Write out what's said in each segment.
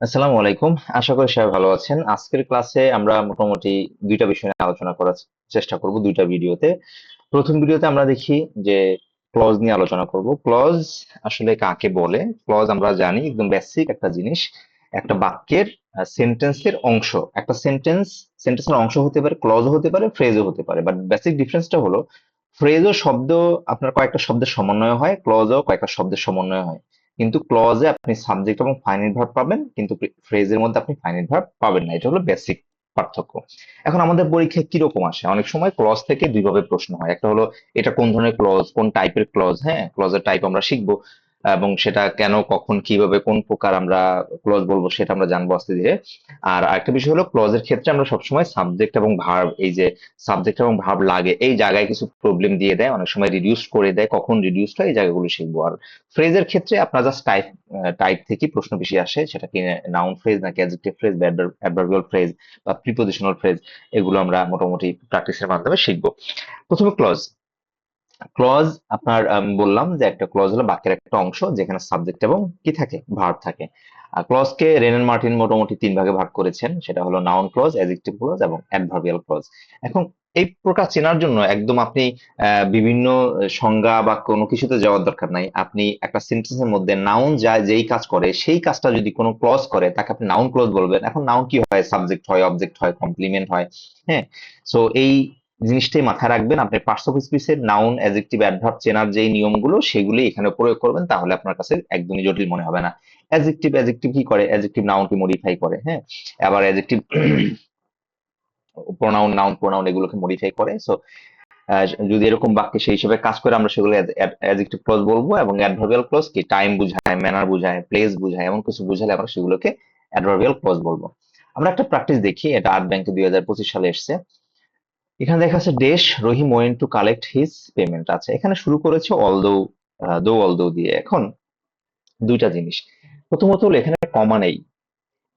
আসসালামু আলাইকুম। আশা করি সবাই ভালো আছেন। আজকের ক্লাসে আমরা মোটামুটি দুইটা বিষয় নিয়ে আলোচনা করার চেষ্টা করব দুইটা ভিডিওতে। প্রথম ভিডিওতে আমরা দেখি যে ক্লজ নিয়ে আলোচনা করব। ক্লজ আসলে কাকে বলে? ক্লজ আমরা জানি একদম বেসিক একটা জিনিস। একটা বাক্যের সেন্টেন্সের অংশ। একটা সেন্টেন্সের অংশ হতে পারে, ক্লজও হতে পারে, ফ্রেজও হতে পারে। বাট বেসিক ডিফারেন্সটা হলো ফ্রেজও শব্দ আপনার কয়েকটা শব্দের সমন্বয় হয়, ক্লজও কয়েকটা শব্দের সমন্বয় হয়। কিন্তু ক্লজে আপনি সাবজেক্ট এবং ফাইনাইট ভার্ব পাবেন, কিন্তু ফ্রেজের মধ্যে আপনি ফাইনাইট ভার্ব পাবেন না। এটা হলো বেসিক পার্থক্য। এখন আমাদের পরীক্ষায় কিরকম আসে? অনেক সময় ক্লজ থেকে দুইভাবে প্রশ্ন হয়। একটা হলো এটা কোন ধরনের ক্লজ, কোন টাইপের ক্লজ, হ্যাঁ, ক্লজের টাইপ আমরা শিখবো এবং সেটা কেন, কখন, কিভাবে, কোন প্রকার আমরা ক্লজ বলবো সেটা আমরা জানবো আস্তে ধীরে। আর আরেকটা বিষয় হলো ক্লজের ক্ষেত্রে আমরা সবসময় সাবজেক্ট এবং ভার্ব, এই যে সাবজেক্ট এবং ভার্ব লাগে এই জায়গায় কিছু প্রবলেম দিয়ে দেয়, অনেক সময় রিডিউস করে দেয়, কখন রিডিউস হয় এই জায়গাগুলো শিখবো। আর ফ্রেজের ক্ষেত্রে আপনার জাস্ট টাইপ টাইপ থেকে প্রশ্ন বেশি আসে, সেটা কি নাউন ফ্রেজ নাকি অ্যাডজেক্টিভ ফ্রেজ বা অ্যাডভার্বিয়াল ফ্রেজ বা প্রিপোজিশনাল ফ্রেজ, এগুলো আমরা মোটামুটি প্র্যাকটিসের মাধ্যমে শিখবো। প্রথমে ক্লজ। ক্লজ আপনার বললাম যে একটা ক্লজ হলো বাক্যের একটা অংশ যেখানে সাবজেক্ট এবং কি থাকে, ভার্ব থাকে। আর ক্লজকে রেনেন মার্টিন মোটামুটি তিন ভাগে ভাগ করেছেন, সেটা হলো নাউন ক্লজ, অ্যাডজেক্টিভ ক্লজ এবং অ্যাডভার্বিয়াল ক্লজ। এখন এই প্রকার চেনার জন্য একদম আপনি বিভিন্ন সংজ্ঞা বা কোনো কিছুতে যাওয়ার দরকার নাই। আপনি একটা সেন্টেন্সের মধ্যে নাউন যা যেই কাজ করে সেই কাজটা যদি কোনো ক্লজ করে তাকে আপনি নাউন ক্লজ বলবেন। এখন নাউন কি হয়? সাবজেক্ট হয়, অবজেক্ট হয়, কমপ্লিমেন্ট হয়। হ্যাঁ, সো এই জিনিসটাই মাথায় রাখবেন। আপনি পার্টস অফ স্পিচের নাউন, অ্যাডজেক্টিভ, অ্যাডভার্ব চেনার যেই নিয়মগুলো সেগুলি এখানে প্রয়োগ করবেন, তাহলে আপনার কাছে একদমই জটিল মনে হবে না। অ্যাডজেক্টিভ অ্যাডজেক্টিভ কি করে? অ্যাডজেক্টিভ নাউনকে মডিফাই করে, হ্যাঁ। আবার অ্যাডজেক্টিভ প্রোনাউন, নাউন প্রোনাউন এগুলোকে মডিফাই করে। সো যদি এরকম বাক্যে সেই হিসেবে কাজ করে আমরা সেগুলো অ্যাডজেক্টিভ ক্লজ বলবো। এবং অ্যাডভার্বিয়াল ক্লজ কি? টাইম বুঝায়, ম্যানার বুঝায়, প্লেস বুঝায়, এমন কিছু বুঝালে আমরা সেগুলোকে অ্যাডভার্বিয়াল ক্লজ বলবো। আমরা একটা প্র্যাকটিস দেখি, এটা আর্ট ব্যাংকে 2025 সালে এসছে। এখানে দেখা যাচ্ছে dash Rahim went to collect his payment আছে। এখানে শুরু করেছে অলদো, দো অলদো দিয়ে। এখন দুইটা জিনিস। প্রথমত হলো এখানে কমা নেই।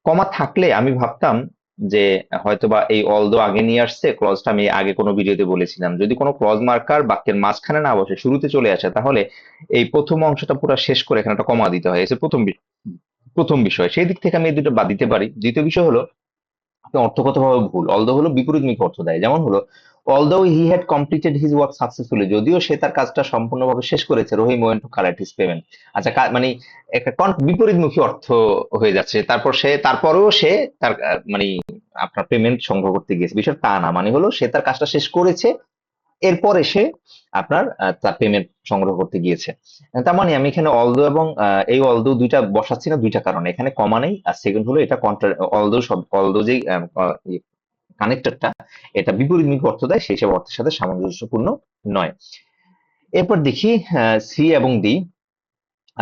কমা থাকলে আমি ভাবতাম যে হয়তোবা এই অলদো আগে নিয়ে আসছে, ক্লজটা আমি আগে কোনো ভিডিওতে বলেছিলাম, যদি কোনো ক্লজ মার্কার বাক্যের মাঝখানে না বসে শুরুতে চলে আসে তাহলে এই প্রথম অংশটা পুরো শেষ করে এখানে একটা কমা দিতে হয়। এসে প্রথম বিষয়, সেই দিক থেকে আমি এই দুটো বাদ দিতে পারি। দ্বিতীয় বিষয় হলো অর্থগতভাবে ভুল। অলদো হলো বিপরীতমুখী অর্থ দেয়। যেমন হলো although he had completed his work successfully, যদিও সে তার কাজটা সম্পূর্ণভাবে শেষ করেছে, Rahim went to collect his payment. আচ্ছা, মানে একটা বিপরীতমুখী অর্থ হয়ে যাচ্ছে। তারপরেও সে তার মানে আপনার পেমেন্ট সংগ্রহ করতে গিয়েছে। বিষয় তা না, মানে হলো সে তার কাজটা শেষ করেছে, এরপর এসে আপনার তার পেমেন্ট সংগ্রহ করতে গিয়েছে। তার মানে আমি এখানে অলদো এবং এই অলদো দুইটা বসাচ্ছি না দুইটা কারণে। এখানে কমা নেই, আর সেকেন্ড হলো এটা অলদো অলদো যে কানেক্টরটা, এটা বিপরীতমুখী অর্থ দেয়, সেই সব অর্থের সাথে সামঞ্জস্যপূর্ণ নয়। এরপর দেখি সি এবং ডি।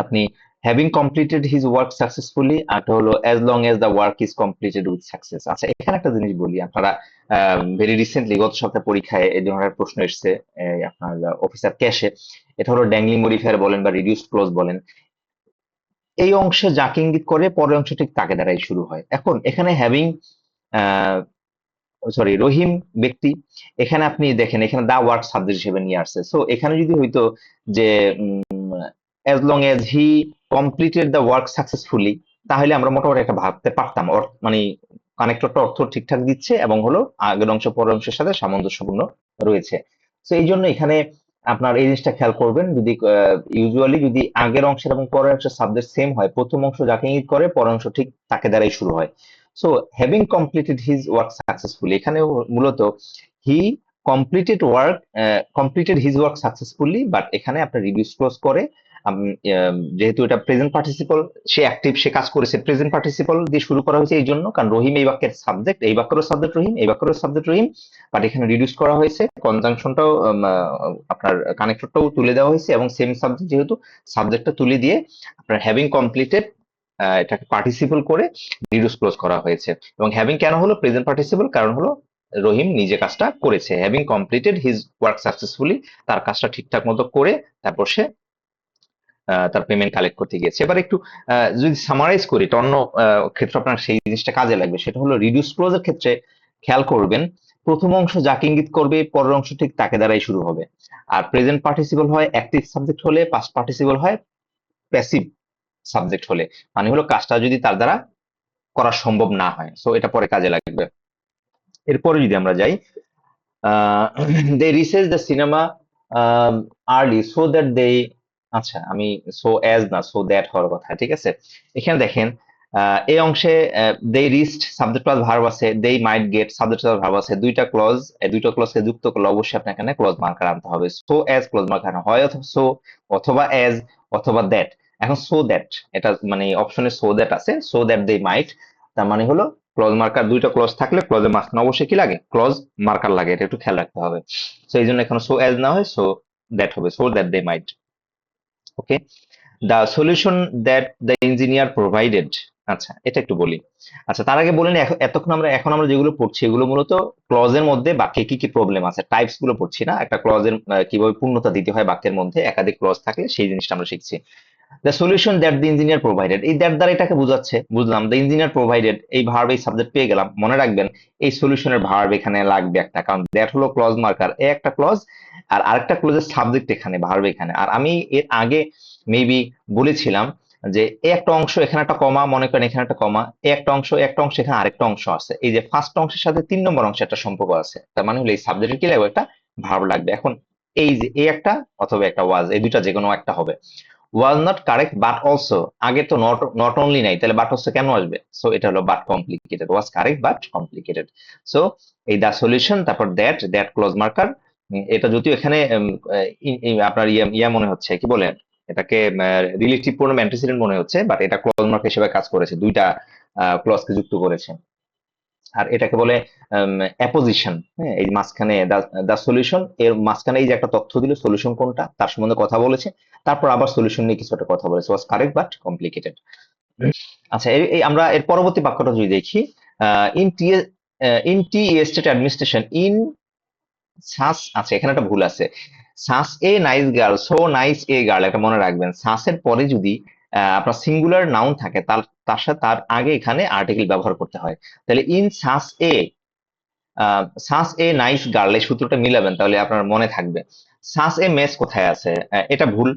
আপনি having completed his work successfully, আর হলো as long as the work is completed with success. আচ্ছা, এখানে একটা জিনিস বলি, আপনারা ভেরি রিসেন্টলি গত সপ্তাহে পরীক্ষায় এই ধরনের প্রশ্ন এসছে আপনার অফিসার ক্যাশে। এটা হলো ড্যাংলিং মডিফায়ার বলেন বা রিডিউসড ক্লোজ বলেন। এই অংশে যাকে ইঙ্গিত করে পরের অংশ ঠিক তাকে দ্বারাই শুরু হয়। এখন এখানে হ্যাভিং, সরি, রহিম ব্যক্তি। এখানে আপনি দেখেন এখানে দা ওয়ার্ক সাবজেক্ট হিসেবে নিয়ে আসছে। সো এখানে যদি হইতো যে as long age he completed the work successfully, তাহলে আমরা মোটামুটি একটা ভাবতে পারতাম মানে কানেক্টরটা অর্থ ঠিকঠাক দিচ্ছে এবং হলো আগের অংশ পরের অংশের সাথে সামঞ্জস্যপূর্ণ রয়েছে। তো এই জন্য এখানে আপনার এই জিনিসটা খেয়াল করবেন, যদি ইউজুয়ালি যদি আগের অংশের এবং পরের অংশের সাবজেক্ট সেম হয়, প্রথম অংশ যাকে ইঙ্গিত করে পরের অংশ ঠিক তাকে দ্বারাই শুরু হয়। So having completed his work successfully, এখানে মূলত হি completed his work successfully, but এখানে আপনার রিডিউস ক্লোজ করে যেহেতু এটা প্রেজেন্ট পার্টিসিপল, সে অ্যাক্টিভ, সে কাজ করেছে, প্রেজেন্ট পার্টিসিপল দিয়ে শুরু করা হয়েছে এই জন্য, কারণ রহিম এই বাক্যের সাবজেক্ট, এই বাক্যেরও সাবজেক্ট রহিম, এই বাক্যেরও সাবজেক্ট রহিম, বাট এখানে রিডিউস করা হয়েছে, কনজাংশনটাও আপনার কানেক্টরটাও তুলে দেওয়া হয়েছে এবং সেম সাবজেক্ট যেহেতু সাবজেক্টটা তুলে দিয়ে আপনার হ্যাভিং কমপ্লিটেড এটাকে পার্টিসিপল করে রিডিউস ক্লোজ করা হয়েছে। এবং হ্যাভিং কেন হলো প্রেজেন্ট পার্টিসিপল? কারণ হলো রহিম নিজে কাজটা করেছে, having completed his work successfully, তার কাজটা ঠিকঠাক মতো করে তারপর সে তার পেমেন্ট কালেক্ট করতে গিয়েছে। এবার একটু যদি সামারাইজ করি, এটা অন্য ক্ষেত্রে আপনার সেই জিনিসটা কাজে লাগবে। সেটা হলো রিডিউস ক্লোজের ক্ষেত্রে খেয়াল করবেন প্রথম অংশ যাকে ইঙ্গিত করবে পরের অংশ ঠিক তাকে দ্বারাই শুরু হবে। আর প্রেজেন্ট পার্টিসিপল হয় অ্যাক্টিভ সাবজেক্ট হলে, পাস্ট পার্টিসিপল হয় প্যাসিভ সাবজেক্ট হলে। মানে হলো কাজটা যদি তার দ্বারা করা সম্ভব না হয়, সো এটা পরে কাজে লাগবে। এরপরে যদি আমরা যাই, they reaches the cinema early so that they, আচ্ছা আমি সো অ্যাজ না সো দ্যাট হওয়ার কথা, ঠিক আছে। এখানে দেখেন এই অংশে they reached subject plus verb আছে, they might get subject plus verb আছে, দুইটা ক্লজকে যুক্ত করলে অবশ্যই আপনার এখানে ক্লজ মার্কার আনতে হবে। সো অ্যাজ ক্লজ মার্কার হয় সো অথবা অ্যাজ অথবা দ্যাট। এখন সো দ্যাট, এটা মানে অপশনে সো দ্যাট আছে, সো দ্যাট দে মাইট, তার মানে হলো ক্লজ মার্কার, দুইটা ক্লজ থাকলে ক্লজের মাঝখানে অবশ্যই কি লাগে, ক্লজ মার্কার লাগে, এটা একটু খেয়াল রাখতে হবে। সো এই জন্য এখানে সো অ্যাজ না হয় সো দ্যাট হবে, so that they might. Okay, the solution that the engineer provided, আচ্ছা এটা একটু বলি। আচ্ছা তার আগে বলেন, এখন আমরা যেগুলো পড়ছি এগুলো মূলত ক্লজের মধ্যে বাক্যে কি কি প্রবলেম আছে টাইপস গুলো পড়ছি না, একটা ক্লজের কিভাবে পূর্ণতা দিতে হয় বাক্যের মধ্যে একাধিক ক্লজ থাকলে সেই জিনিসটা আমরা শিখছি। The solution that the engineer provided, এই দ্যাট দ্বারা এটাকে বোঝাচ্ছে, বুঝলাম। দ্য ইঞ্জিনিয়ার প্রোভাইডেড, এই ভার্ব এই সাবজেক্ট পেয়ে গেলাম, মনে রাখবেন এই সলিউশনের ভার্ব এখানে লাগবে একটা, কারণ দ্যাট হলো ক্লজ মার্কার, এ একটা ক্লজ আর আরেকটা ক্লজের সাবজেক্ট এখানে, ভার্ব এখানে। আর আমি এর আগে মেবি বলেছিলাম যে এ একটা অংশ এখানে একটা কমা, মনে করেন এখানে একটা কমা, এ একটা অংশ এখানে আরেকটা অংশ আছে, এই যে ফার্স্ট অংশের সাথে 3 নম্বর অংশে একটা সম্পর্ক আছে, তার মানে হলো এই সাবজেক্টের কি লাগবে, একটা ভার্ব লাগবে। এখন এই যে এ একটা অথবা একটা ওয়াজ, এই দুইটা যে কোনো একটা হবে। Was not correct but also, আগে তো নট নট অনলি নাই, তাহলে বাট অলসো কেন আসবে, সো এটা হলো but complicated, was correct but complicated. So এই দা সলিউশন, তারপর দ্যাট, দ্যাট ক্লোজ মার্কার, এটা যদিও এখানে আপনার ইয়া মনে হচ্ছে কি বলে এটাকে, রিলেটিভ প্রোনাউন অ্যান্টিসিডেন্ট মনে হচ্ছে, বাট এটা ক্লজ মার্ক হিসেবে কাজ করেছে, দুইটা ক্লজকে যুক্ত করেছে। আর এটাকে বলে অ্যাপোজিশন। হ্যাঁ, এই মাঝখানে দা সলিউশন, এর মাঝখানে এই যে একটা তথ্য দিল সলিউশন কোনটা তার সম্বন্ধে কথা বলেছে, তারপর আবার সলিউশন নিয়ে কিছু একটা কথা বলেছে, ওয়াজ কারেক্ট বাট কমপ্লিকেটেড। আচ্ছা এই আমরা এর পরবর্তী বাক্যটা যদি দেখি, in T in T state administration in such, আচ্ছা এখানে একটা ভুল আছে, such a nice girl so nice a girl, এটা মনে রাখবেন। সাসের পরে যদি আপনার সিঙ্গুলার নাউন থাকে তার তার সাথে তার আগে এখানে আর্টিকেল ব্যবহার করতে হয়। তাহলে in such a, such a nice girl, এই সূত্রটা মিলাবেন তাহলে আপনার মনে থাকবে। সাস এ মেস কোথায় আছে, এটা ভুল।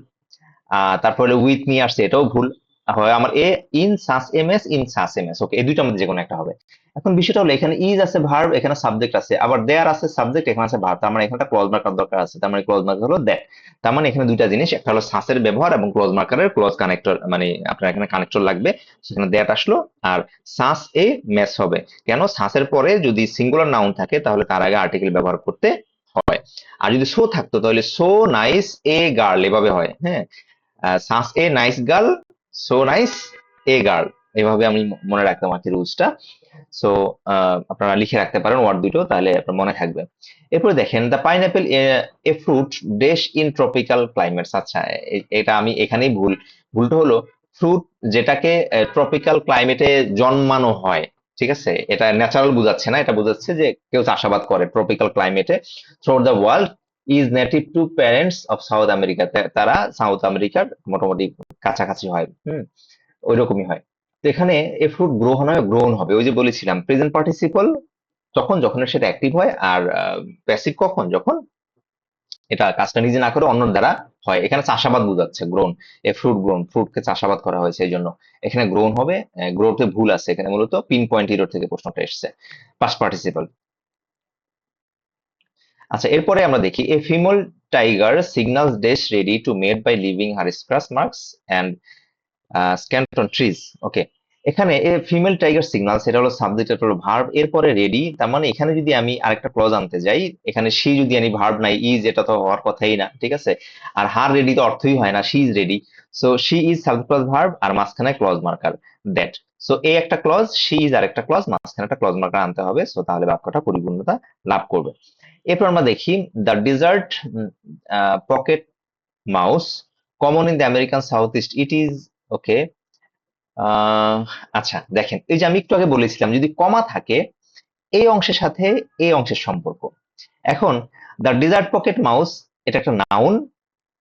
তারপরে উইথ নিয়ে আসছে, এটাও ভুল। হয় আমার a in such M S, in such M S, okay এই দুইটার মধ্যে যে কোনো একটা হবে। এখন বিষয়টা হলো এখানে ইজ আছে ভার্ব, এখানে সাবজেক্ট আছে, আবার দেয়ার আছে সাবজেক্ট, এখানে আছে ভার্ব, তার মানে এখানে একটা ক্লজ মার্কার দরকার আছে, তার মানে ক্লজ মার্কার হলো দ্যাট। তার মানে এখানে দুইটা জিনিস, একটা হলো সাসের ব্যবহার এবং ক্লজ মার্কারের ক্লজ কানেক্টর, মানে আপনার এখানে কানেক্টর লাগবে, সেখানে দ্যাট আসলো। আর সাস এ মেস হবে কেন, সাসের পরে যদি সিঙ্গুলার নাউন থাকে তাহলে তার আগে আর্টিকেল ব্যবহার করতে হয়। আর যদি সো থাকতো তাহলে সো নাইস এ গার্ল এভাবে হয়। হ্যাঁ, such a nice girl so nice a girl, এভাবে আমি মনে রাখতাম আর কি রুলসটা। সো আপনারা লিখে রাখতে পারেন ওয়ার্ড দুটো, তাহলে আপনার মনে থাকবে। এরপরে দেখেন the pineapple A fruit dash in tropical climates, আচ্ছা এটা আমি এখানেই ভুলটা হলো ফ্রুট যেটাকে ট্রপিক্যাল ক্লাইমেটে জন্মানো হয়, ঠিক আছে, এটা ন্যাচারাল বোঝাচ্ছে না, এটা বোঝাচ্ছে যে কেউ চাষাবাদ করে ট্রপিক্যাল ক্লাইমেটে through the world, is native to parents of South America, তারা সাউথ আমেরিকার মোটামুটি কাছাকাছি হয়, ওই রকমই হয়। তো এখানে এ ফ্রুট গ্রহণ হবে, ওই যে বলেছিলাম প্রেজেন্ট পার্টিসিপল তখন যখন সেটা অ্যাক্টিভ হয়, আর প্যাসিভ কখন, যখন এটা কাজটা নিজে না করে অন্য দ্বারা হয়। এখানে চাষাবাদ বোঝাচ্ছে গ্রোন, এ ফ্রুট গ্রোন, ফ্রুটকে চাষাবাদ করা হয়েছে এই জন্য এখানে গ্রোন হবে। গ্রোতে ভুল আছে, এখানে মূলত পিন পয়েন্ট ইরোর থেকে প্রশ্নটা এসছে, পাস্ট পার্টিসিপল। আচ্ছা এরপরে আমরা দেখি a female tiger signals this ready to mate by leaving her scratch marks and scent on trees. Okay, এখানে এ ফিমেল টাইগার সিগনাল, সেটা হলো সাবজেক্ট, এটা হলো ভার্ব, এরপরে রেডি, তার মানে এখানে যদি আমি আরেকটা ক্লজ আনতে যাই, এখানে সি যদি আনি, ভার্ব নাই, ইজ এটা তো হওয়ার কথাই না, ঠিক আছে। আর হার রেডি তো অর্থই হয় না, she is ready. So she is subject plus verb, আর মাঝখানে clause marker that. So a একটা ক্লজ, শি ইজ আরেকটা ক্লজ, মাঝখানে একটা ক্লজ মার্কার আনতে হবে, সো তাহলে বাক্যটা পরিপূর্ণতা লাভ করবে। এরপর আমরা দেখি the desert pocket mouse common in the American south east, it is, okay. Ah আচ্ছা দেখেন, এই যে আমি একটু আগে বলেছিলাম যদি কমা থাকে এই অংশের সাথে এই অংশের সম্পর্ক। এখন দ্য ডিজার্ট পকেট মাউস, এটা একটা নাউন,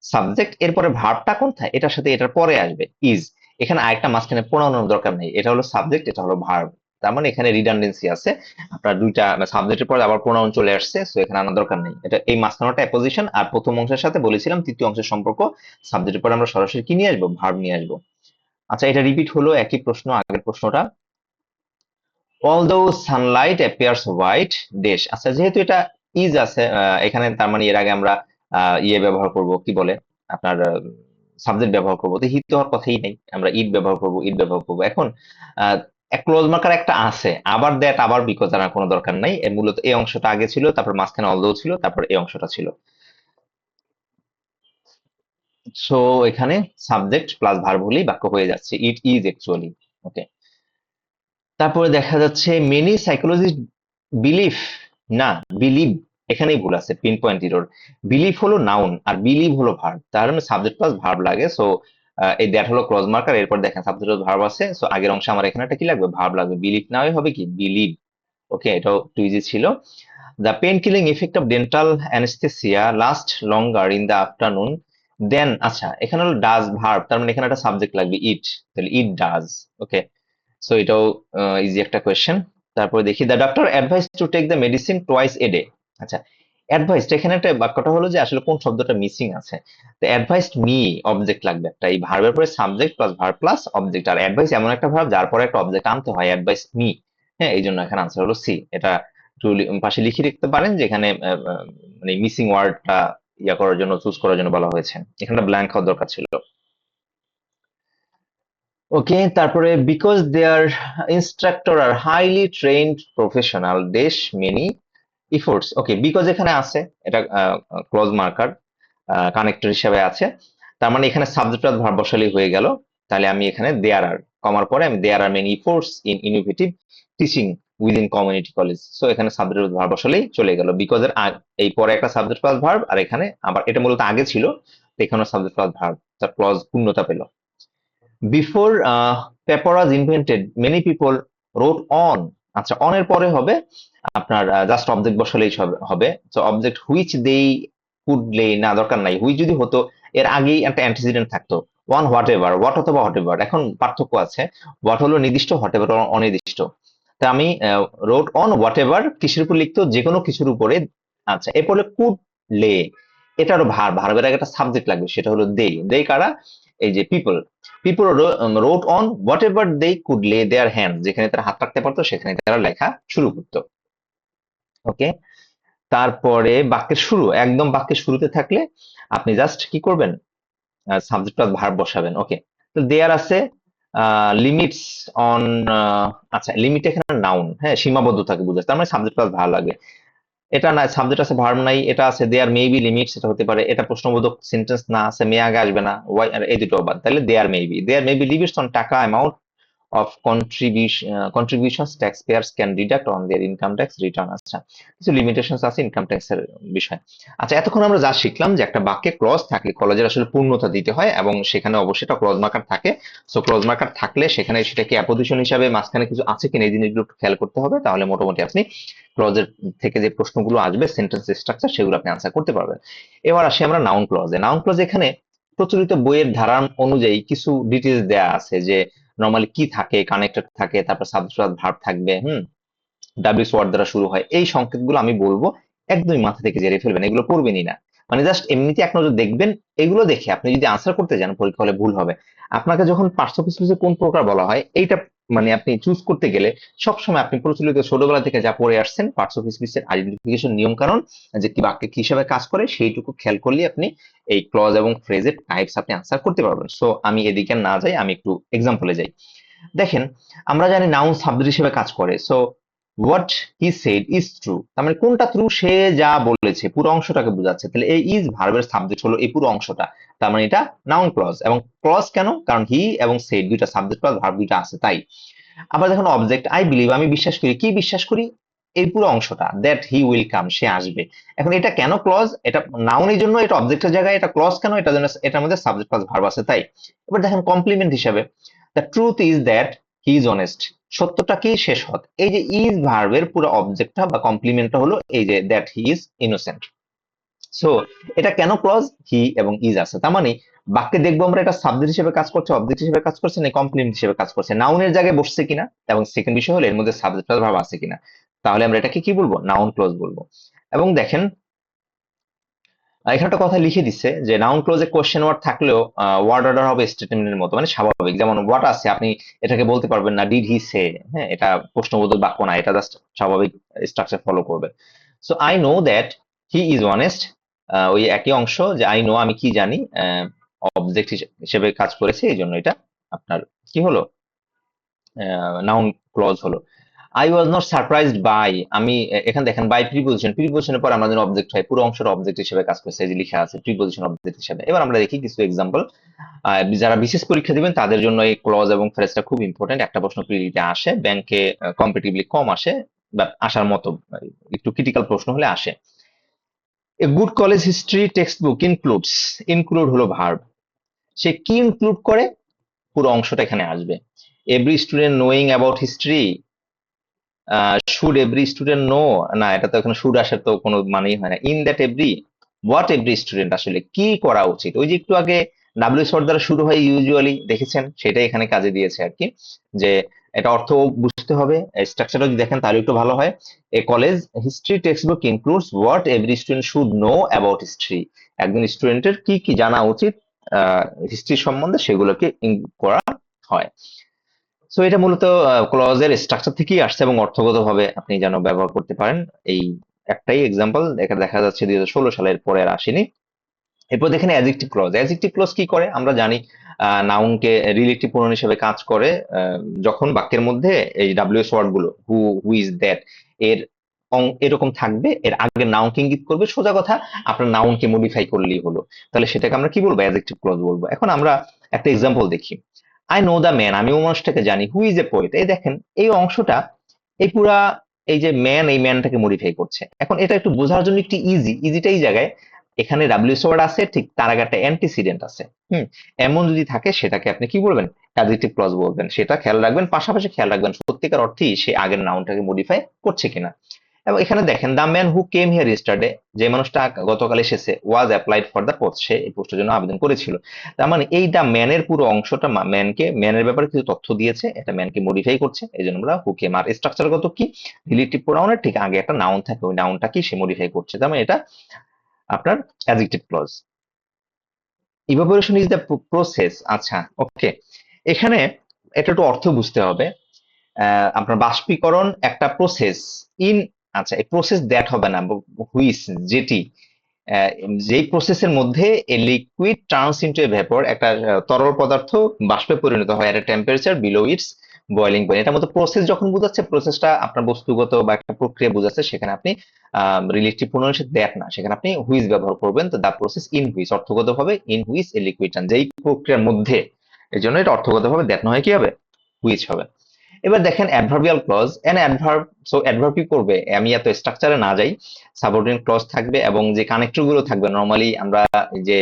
সাবজেক্ট, এরপরে ভার্বটা কোনটা, এটার সাথে এটার পরে আসবে ইজ, এখানে আরেকটা মাঝখানে প্রোনাউনের দরকার নেই, এটা হলো সাবজেক্ট, এটা হলো ভার্ব, তার মানে এখানে রিডান্ডেন্সি আছে, আপনার দুইটা সাবজেক্টের পরে আবার প্রোনাউন চলে আসছে, সো এখানে আনার দরকার নেই, এটা এই মাঝখানেটা অ্যাপোজিশন, আর প্রথম অংশের সাথে বলেছিলাম তৃতীয় অংশের সম্পর্ক, সাবজেক্টের পরে আমরা সরাসরি কি নিয়ে আসবো, ভার্ব নিয়ে আসবো। আচ্ছা এটা রিপিট হলো একই প্রশ্ন, আগের প্রশ্নটা। Although Sunlight appears white dash. আচ্ছা, যেহেতু এটা ইজ আছে এখানে, তার মানে এর আগে আমরা ইয়ে ব্যবহার করব, কি বলে আপনার সাবজেক্ট ব্যবহার করব, তো হিট তো হওয়ার কথাই নেই, আমরা ইট ব্যবহার করব, ইট ব্যবহার করব। এখন ক্লোজ মার্কার একটা আছে, আবার দ্যাট আবার বিকজ আনার কোনো দরকার নাই, এর মূলত এই অংশটা আগে ছিল, তারপর মাঝখানে অলদো ছিল, তারপর এই অংশটা ছিল। সো এখানে সাবজেক্ট প্লাস ভার্ব হলেই বাক্য হয়ে যাচ্ছে, ইট ইজ অ্যাকচুয়ালি। ওকে, তারপরে দেখা যাচ্ছে মেনি সাইকোলজিস্ট বিলিভ, না বিলিভ, এখানেই ভুল আছে, পিন পয়েন্ট এরর। বিলিভ হলো নাউন আর বিলিভ হলো ভার্ব, তার মানে সাবজেক্ট প্লাস ভার্ব লাগে। সো এই দ্যাট হলো ক্লজ মার্কার, এরপর দেখেন সাবজেক্ট প্লাস ভার্ব আছে, সো আগের অংশে আমার এখানে একটা কি লাগবে, ভার্ব লাগবে। বিলিভ না হয়ে হবে কি বিলিভ। ওকে, এটাও টু ইজি ছিল। The pain killing effect of dental anaesthesia last longer in the afternoon then. আচ্ছা, এখানে হলো ডাজ ভার্ব, তার মানে এখানে একটা সাবজেক্ট লাগবে ইট, তাহলে ইট ডাজ। ওকে, সো এটাও ইজি একটা কোয়েশ্চেন। তারপরে দেখি, the doctor advise to take the medicine twice a day. আচ্ছা, অ্যাডভাইস, এখানে একটা বাক্যটা হলো যে আসলে কোন শব্দটা মিসিং আছে, তো অ্যাডভাইসড মি অবজেক্ট লাগবে একটা, এই ভার্বের পরে subject plus verb plus object, আর অ্যাডভাইস এমন একটা ভার্ব যার পরে একটা অবজেক্ট আনতে হয়, অ্যাডভাইস মি। হ্যাঁ, এই জন্য এখানে আনসার হলো সি। এটা একটু পাশে লিখে রাখতে পারেন যে এখানে মানে মিসিং ওয়ার্ডটা ইয়া করার জন্য, চুজ করার জন্য বলা হয়েছে, এখানে ব্ল্যাঙ্ক হওয়ার দরকার ছিল। ওকে, তারপরে because their instructor are highly trained professional dash many efforts. Okay, because এখানে আছে, এটা ক্লোজ মার্কার কানেক্টর হিসেবে আছে, তার মানে এখানে সাবজেক্ট প্লাস ভার্ব বসালেই হয়ে গেল। তাহলে আমি এখানে দেয়ার আর কমার পরে আমি there are many efforts in innovative teaching within community college, so এখানে সাবজেক্ট প্লাস ভার্ব বসালেই চলে গেল। বিকজ এর এই পরে একটা সাবজেক্ট প্লাস ভার্ব, আর এখানে আবার এটা মূলত আগে ছিল, তো এখানে সাবজেক্ট প্লাস ভার্ব, তার ক্লজ পূর্ণতা পেল। Before paper was invented many people wrote on. আচ্ছা, অন এর পরে হবে আপনার জাস্ট অবজেক্ট বসালেই হবে, তো অবজেক্ট হুইচ দে কুড লে, না দরকার নাই, হুইচ যদি হতো এর আগেই একটা অ্যান্টিসিডেন্ট থাকতো, ওয়ান হোয়াট এভার, হোয়াট অথবা হোয়াট এভার। এখন পার্থক্য আছে, হোয়াট হলো নির্দিষ্ট, হোয়াট এভার অনির্দিষ্ট। তা আমি রোট অন হোয়াট এভার কিসের উপর লিখতো, যে কোনো কিছুর উপরে। আচ্ছা, এরপরে কুড লে, এটারও ভার্বের আগে একটা সাবজেক্ট লাগবে, সেটা হলো দে। দে কারা, এই যে people. People wrote on whatever they could lay their hand, যেখানে তারা হাত রাখতে পারতো সেখানে তারা লেখা শুরু করতো। ওকে, তারপরে বাক্যের শুরু, একদম বাক্যের শুরুতে থাকলে আপনি জাস্ট কি করবেন, সাবজেক্ট প্লাস ভার্ব বসাবেন। ওকে, তো দেয়ার আছে লিমিটস অন। আচ্ছা, লিমিট এখানে নাউন, হ্যাঁ, সীমাবদ্ধতাকে বোঝায়, তার মানে সাবজেক্ট প্লাস ভার্ব লাগে। এটা না, সাবজেক্ট আছে ভার্ব নাই, এটা আছে দেয়ার মেবি লিমিটস, এটা হতে পারে, এটা প্রশ্নবোধক সেন্টেন্স না, আছে মে আগে আসবে না, ওয়াই আর এই দুটো বাদ, তাহলে দেয়ার মেবি লিমিটস অন টাকা amount of contributions taxpayers can deduct on their income tax return। আচ্ছা, কিছু লিমিটেশনস আছে ইনকাম ট্যাক্স এর বিষয়। আচ্ছা, এতক্ষণ আমরা যা শিখলাম যে একটা বাক্যে ক্লজ থাকলে কলেজের আসলে পূর্ণতা দিতে হয়, এবং সেখানে অবশ্যই একটা ক্লজ মার্কার থাকে। সো ক্লজ মার্কার থাকলে সেখানে সেটাকে অ্যাপোজিশন হিসাবে মাঝখানে কিছু আছে কিনা এই জিনিসগুলো একটু খেয়াল করতে হবে, তাহলে মোটামুটি আপনি ক্লজের থেকে যে প্রশ্নগুলো আসবে সেন্টেন্স স্ট্রাকচার, সেগুলো আপনি আনসার করতে পারবেন। এবার আসি আমরা নাউন ক্লজে। নাউন ক্লজ এখানে প্রচলিত বইয়ের ধারা অনুযায়ী কিছু ডিটেলস দেয়া আছে, যে নর্মালি কি থাকে, কানেক্টেড থাকে, তারপর সাবজেক্ট প্লাস ভার্ব থাকবে, ডাব্লিউএস ওয়ার্ড দ্বারা শুরু হয়, এই সংকেতগুলো আমি বলবো একদমই মাথা থেকে জেরে ফেলবেন, এগুলো পড়বেনই না, মানে জাস্ট এমনিতে এক নজর দেখবেন। এগুলো দেখে আপনি যদি আনসার করতে যান পরীক্ষা হলে ভুল হবে। আপনাকে যখন পার্টস অফ স্পিচে কোন প্রকার বলা হয় এইটা মানে আপনি চুজ করতে গেলে সবসময় আপনি প্রচলিত ছোটবেলা থেকে যা পড়ে আসছেন পার্টস অফ স্পিচের আইডেন্টিফিকেশন নিয়ম কানুন, যে কি বাক্যে কি হিসাবে কাজ করে সেইটুকু খেয়াল করলে আপনি এই ক্লজ এবং ফ্রেজের টাইপস আপনি আনসার করতে পারবেন। সো আমি এদিকে না যাই, আমি একটু এক্সাম্পলে যাই। দেখেন, আমরা জানি নাউন সাবজেক্ট হিসেবে কাজ করে, so what he said is true, তার মানে কোনটা ট্রু, সে যা বলেছে পুরো অংশটাকে বোঝাচ্ছে, তাহলে এই ইজ ভার্বের সাবজেক্ট হলো এই পুরো অংশটা, তার মানে এটা নাউন ক্লজ। এবং ক্লজ কেন, কারণ হি এবং সেড দুইটা সাবজেক্ট প্লাস ভার্ব দুইটা আছে তাই। আবার দেখুন অবজেক্ট, আই বিলিভ, আমি বিশ্বাস করি, কি বিশ্বাস করি, এই পুরো অংশটা, দ্যাট হি উইল কাম, সে আসবে। এখন এটা কেন ক্লজ, এটা নাউনের জন্য, এটা অবজেক্টের জায়গায়, এটা ক্লজ কেন, এটা জন্য এটার মধ্যে সাবজেক্ট প্লাস ভার্ব আছে তাই। এবার দেখেন কমপ্লিমেন্ট হিসাবে, the truth is that he is honest, সত্যটা কি, সে সৎ। এই যে ইজ ভার্বের পুরো অবজেক্টটা বা কমপ্লিমেন্টটা হলো এই যে that he is innocent. So এটা কেন ক্লজ, হি এবং ইজ আছে, তার মানে বাক্যে দেখবো আমরা এটা সাবজেক্ট হিসেবে কাজ করছে, অবজেক্ট হিসেবে কাজ করছে না কমপ্লিমেন্ট হিসেবে কাজ করছে, নাউনের জায়গায় বসছে কিনা, এবং সেকেন্ড বিষয় হলো এর মধ্যে সাবজেক্ট প্লাস ভার্ব আছে কিনা, তাহলে আমরা এটাকে কি বলবো, নাউন ক্লজ বলবো। এবং দেখেন এখানে একটা কথা লিখে দিচ্ছে যে নাউন ক্লোজে কোশ্চেন ওয়ার্ড থাকলেও ওয়ার্ড অর্ডার হবে স্টেটমেন্টের মতো, মানে স্বাভাবিক। যেমন হোয়াট আছে, আপনি এটাকে বলতে পারবেন না ডিড হি সে, হ্যাঁ, এটা প্রশ্নবোধক বাক্য না, এটা জাস্ট স্বাভাবিক স্ট্রাকচার ফলো করবে। So I know that he is honest, ওই একই অংশ যে আই নো, আমি কি জানি, অবজেক্ট হিসেবে কাজ করেছে, এই জন্য এটা আপনার কি হলো, নাউন ক্লজ হলো। I was not surprised by, আমি এখানে দেখেন বাই প্রিপোজিশন, প্রিপোজিশনের পর আমাদের অবজেক্ট হয়, পুরো অংশের অবজেক্ট হিসেবে কাজ করছে, এই যে লেখা আছে প্রিপোজিশন অবজেক্ট হিসেবে। এবার আমরা দেখি কিছু এক্সাম্পল। যারা বিশেষ পরীক্ষা দিবেন তাদের জন্য এই ক্লজ এবং ফ্রেজটা খুব ইম্পর্টেন্ট। একটা প্রশ্ন প্রিলিতে আসে, ব্যাংকে কম্পিটিভলি কম আসে, বা আসার মতো একটু ক্রিটিক্যাল প্রশ্ন হলে আসে। A good college history text book includes, include হলো ভার্ব, সে কি ইনক্লুড করে, পুরো অংশটা এখানে আসবে। Every student knowing about history, should every student know, না, এটা তো এখানে শুড আসার তো কোনো মানেই হয় না। In that every, what every student, আসলে কি করা উচিত, ওই যে একটু আগে ডাব্লিউ শর্ট দ্বারা শুরু হয় ইউজুয়ালি, দেখেছেন, সেটাই এখানে কাজে দিয়েছে আর কি, যে এটা অর্থ বুঝতে হবে, স্ট্রাকচারটা যদি দেখেন তাহলে একটু ভালো হয়। A college history text book includes what every student should know about history, একজন স্টুডেন্টের কি কি জানা উচিত হিস্ট্রি সম্বন্ধে, সেগুলোকে করা হয়। সো এটা মূলত ক্লজের স্ট্রাকচার থেকেই আসছে এবং অর্থগতভাবে আপনি যেন ব্যবহার করতে পারেন। এই একটাই এক্সাম্পল দেখা দেখা যাচ্ছে 2016 সালের পরে আর আসেনি। এরপর দেখেন অ্যাডজেক্টিভ ক্লজ। অ্যাডজেক্টিভ ক্লজ কি করে আমরা জানি, নাউনকে রিলেটিভ প্রোনাউন হিসেবে কাজ করে। যখন বাক্যের মধ্যে এই ডাব্লিউএস ওয়ার্ড গুলো হু, হু ইজ দ্যাট, এর এরকম থাকবে, এর আগে নাউনকে ইঙ্গিত করবে, সোজা কথা আপনার নাউনকে মডিফাই করলেই হলো, তাহলে সেটাকে আমরা কি বলবো, অ্যাডজেক্টিভ ক্লজ বলবো। এখন আমরা একটা এক্সাম্পল দেখি। আই নো দ্য ম্যান, আমি ও মানুষটাকে জানি, হু ইজ এ পোয়েট, এই দেখেন এই অংশটা, এই পুরা, এই যে ম্যান, এই ম্যানটাকে মডিফাই করছে। এখন এটা একটু বোঝার জন্য একটু ইজিটা এই জায়গায়, এখানে ডাব্লিউএস ওয়ার্ড আছে, ঠিক তার আগে একটা অ্যান্টিসিডেন্ট আছে। এমন যদি থাকে সেটাকে আপনি কি বলবেন, অ্যাডজেক্টিভ ক্লজ বলবেন। সেটা খেয়াল রাখবেন, পাশাপাশি খেয়াল রাখবেন সত্যিকার অর্থেই সে আগের নাউনটাকে মডিফাই করছে কিনা। এবং এখানে দেখেন the man who came here ইস্টারডে, যে মানুষটা গতকাল এসেছে, ওয়াজ অ্যাপ্লাইড ফর দ্য পোস্ট, সে এই পোস্টের জন্য আবেদন করেছিল। তার মানে এই দ্য ম্যানের পুরো অংশটা ম্যানের ব্যাপারে কিছু তথ্য দিয়েছে, এটা ম্যানকে মডিফাই করছে, এই জন্য আমরা হু কেম। আর স্ট্রাকচারগত কি, রিলেটিভ প্রোনাউনের ঠিক আগে একটা নাউন থাকে, ওই নাউনটা কি সে মডিফাই করছে, তার মানে এটা আপনার adjective clause. Evaporation is the process, আচ্ছা ওকে, এখানে এটা একটু অর্থ বুঝতে হবে। আপনার বাষ্পীকরণ একটা প্রসেস, ইন, আচ্ছা এই প্রসেস দ্যাট হবে না, হুইচ, যেটি, আহ, যেই প্রসেসের মধ্যে a liquid turns into a vapour, একটা তরল পদার্থ বাষ্পে পরিণত হয় at temperature below its boiling point. এটার মধ্যে প্রসেস যখন বোঝাচ্ছে, প্রসেসটা আপনার বস্তুগত বা একটা প্রক্রিয়া বোঝাচ্ছে, সেখানে আপনি রিলেটিভ প্রোনাউন দ্যাট না, সেখানে আপনি হুইচ ব্যবহার করবেন। তো দা প্রসেস ইন হুইচ, অর্থগতভাবে in which a liquid turn, যেই প্রক্রিয়ার মধ্যে, এই জন্য এটা অর্থগতভাবে দ্যাট না হয় কি হবে, হুইচ হবে। এবার দেখেন adverbial clause, an adverb. So adverb কি করবে, আমি এত স্ট্রাকচারে না যাই, সাবঅর্ডিনেট ক্লজ থাকবে এবং যে কানেক্টর গুলো থাকবে, নরমালি আমরা যে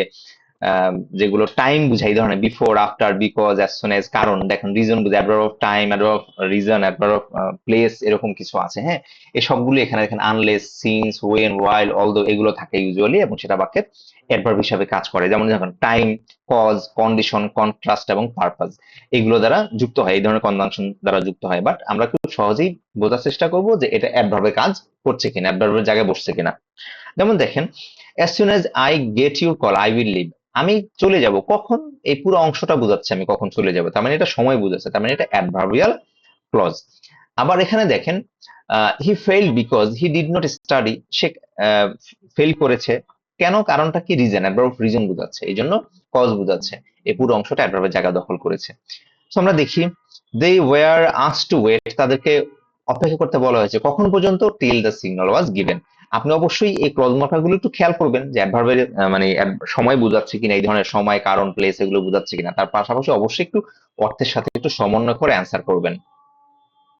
যেগুলো টাইম বুঝাই, এই ধরনের before, after, because, as soon as, কারণ, দেখেন রিজন বুঝে, adverb of time, adverb of reason, adverb of place, এরকম কিছু আছে, হ্যাঁ। এই সবগুলো এখানে দেখেন, unless, since, when, while, although, এগুলো থাকে ইউজুয়ালি, এবং সেটা বাক্যের অ্যাডভার্ব হিসাবে কাজ করে। যেমন যখন টাইম, কজ, কন্ডিশন, কন্ট্রাস্ট এবং পারপাস, এগুলো দ্বারা যুক্ত হয়, এই ধরনের কনজাংশন দ্বারা যুক্ত হয়। বাট আমরা খুব সহজেই বোঝার চেষ্টা করব যে এটা অ্যাডভার্বে কাজ করছে কিনা, অ্যাডভার্বের জায়গায় বসছে কিনা। যেমন দেখেন, as soon as I get your call I will leave, আমি চলে যাব কখন, এই পুরো অংশটা বোঝাচ্ছে আমি কখন চলে যাব, তার মানে এটা সময় বোঝাচ্ছে, তার মানে এটা অ্যাডভার্বিয়াল ক্লজ। আবার এখানে দেখেন, he failed because he did not study, সে ফেল করেছে কেন, কারণটা কি, রিজন, অ্যাডভার্ব অফ রিজন বোঝাচ্ছে, এই জন্য কজ বোঝাচ্ছে, এই পুরো অংশটা অ্যাডভার্বের জায়গা দখল করেছে। তো আমরা দেখি, they were asked to wait, তাদেরকে অপেক্ষা করতে বলা হয়েছে কখন পর্যন্ত, till the signal was given. আপনি অবশ্যই এই ক্লজ মার্কার একটু খেয়াল করবেন যে অ্যাডভার্বের মানে সময় বোঝাচ্ছে কিনা, এই ধরনের সময়, কারণ, প্লেস, এগুলো বোঝাচ্ছে কিনা। তার পাশাপাশি অবশ্যই একটু অর্থের সাথে একটু সমন্বয় করে অ্যান্সার করবেন।